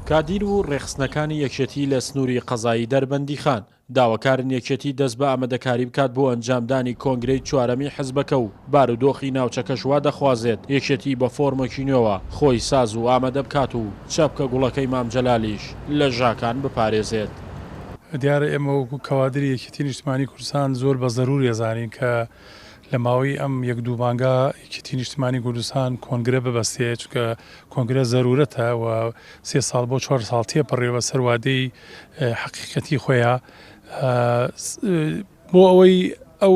کادیر و ڕێخستنەکانی یەکێتی لە سنووری قەزایی دەربەندی خان داواکارن یەکێتی دەست بە ئامادەکاری بکات بۆ ئەنجامدانی کۆنگرەی چوارەمی حزبەکە و بارودۆخی ناوچەکەش وا دەخوازێت یەکێتی بە فۆرمێکی نوێوە خۆی ساز و ئامادە بکات و چەپکە گوڵەکەی مام جەلالیش لە ژاکان بپارێزێت. دیارە ئێمە وەکو کەوادری یەکێتی نیشتیمانی کوردستان زۆر بە زەروری ئەزانین کە لە ماوەی ئەم یەک دوو مانگا یەکێتی نیشتیمانی کوردستان کۆنگرە ببەستێت چونکە کۆنگرە زەرورەتە و 3 ساڵ بۆ 4 ساڵ تێپەڕێەوە سەر وادەی حەقیقەتی خۆیان بۆ ئەوەی ئەو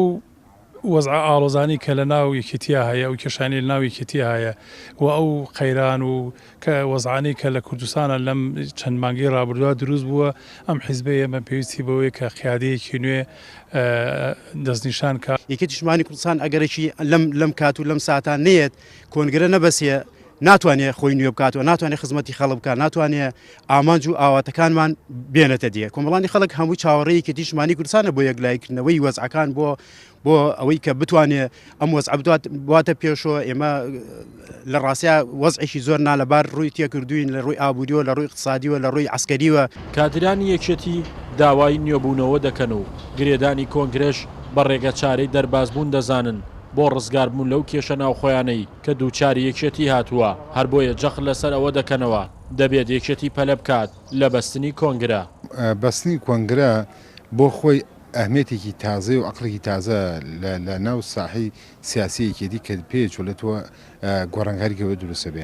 وەزع ئاڵۆزانی کە لە ناو یەکێتیە هەیە و کێشانی لە ناو یەکێتیە هەیە و ئەو قەیران و کە وەزعانەی کە لە کوردستانە لەم چەند مانگی ڕابردووە دروست بووە ئەم حیزبەیە ئێمە پێویستی بەوەی کە قیادەیەکی نوێ دەستنیشان کە یەکێتی نیشتیمانی کوردستان ئەگەرێکی لەم کات و لەم ساتان نێت کۆنگرە نەبەسێ ناتوانێت خۆی نوێ بکاتەوە ناتوانێت خزمەتی خەڵک بکات ناتوانێت ئامانج و ئاواتەکانمان بێنێتە دیە کۆمەڵانی خەڵک هەموو چاوەڕێی یەکێتی نیشتیمانی کوردستانە بۆ یەکلایکردنەوەی وەزعەکان بۆ ئەوەی کە بتوانێت ئەم وەزع بواتە پێشەوە ئێمە لە ڕاستیە وەزعێکی زۆر نالەبار ڕووی تێکردوین لە ڕووی ئابووریەوە لە ڕووی اقتصادیوە لە ڕووی عسکەریوە. کادرانی یەکێتی داوای نوێبوونەوە دەکەن و گرێدانی کۆنگرێش بە ڕێگەچارەی دەربازبوون دەزانن بۆ ڕزگاربوون لەو کێشە ناوخۆیانەی کە دووچاری یەکێتی هاتووە هەر بۆیە جەخت لەسەر ئەوە دەکەنەوە دەبێت یەکێتی پەلە بکات لە بەستنی کۆنگرە. بەستنی کۆنگرە بۆ خۆی ئەهمێتێکی تازە و عقلێکی تازە لە ناو ساحی سیاسی یەکێتی کە پێچۆلێتەوە گۆڕانکاریکەوە دروستە بێ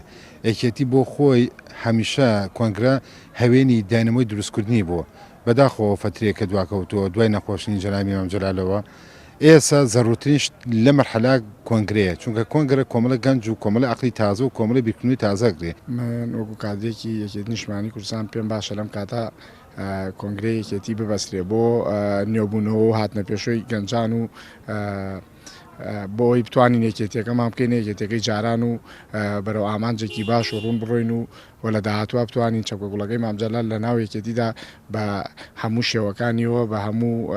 یەکێتی بۆ خۆی هەمیشە کۆنگرە هەوێنی داینەمۆی دروستکردنی بووە بەداخەوە فترێکە دواکەوتەوە دوای نەخۆشنی جەنابی مام جەلالەوە ئێستا زەڕوترینش لە مەرحەلا کۆنگرەیە چونکە کۆنگرە کۆمەڵە گەنج و کۆمەڵە عقلی تازە و کۆمەڵە بیرکردنی تازەگرێ. من وەکو کادرێکی یەکێتی نیشتیمانی کوردستان پێم باشە لەم کاتە کۆنگرەی یەکێتی ببەسترێ بۆ نوێبوونەوە و هاتنە پێشۆی گەنجان و بۆی بتوانین یەکێتیەکەمان بکەین یەکێتەکەی جاران و بەرەو ئامانجێکی باش و ڕوون بڕۆین و لە داهاتوە بتوانین چەپکە گوڵەکەی مام جەلال لە ناو یەکێتیدا بە هەموو شێوەکانیەوە بە هەموو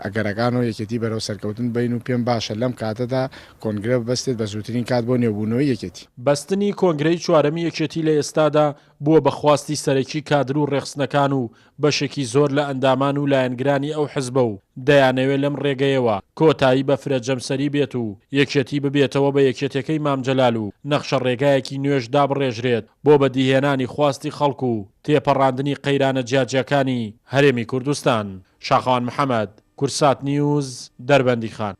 ئەگەرەکانەوە یەکێتی بەرەو سەرکەوتن بین و پێم باشە لەم کاتەدا کۆنگرە ببەستێت بە زووترین کات بۆ نوێبوونەوەی یەکێتی. بەستنی کۆنگرەی چوارەمی یەکێتی لە ئێستادا بووە بە خواستی سەرەکی کادر و ڕێخستنەکان و بەشێکی زۆر لە ئەندامان و لایەنگرانی ئەو حزبە و دەیانەوێت لەم ڕێگەیەوە کۆتایی بە فرەجەمسەری بێت و یەکێتی ببێتەوە بە یەکێتەکەی مام جەلال و نەخشە ڕێگایەکی نوێش دابڕێژرێت بۆ بەدیهێنانی خواستی خەڵک و تێپەڕاندنی قەیرانە جیاجیەکانی هەرێمی کوردستان. شاخەوان محەممەد، کورسات نیوز، دەربەندی خان.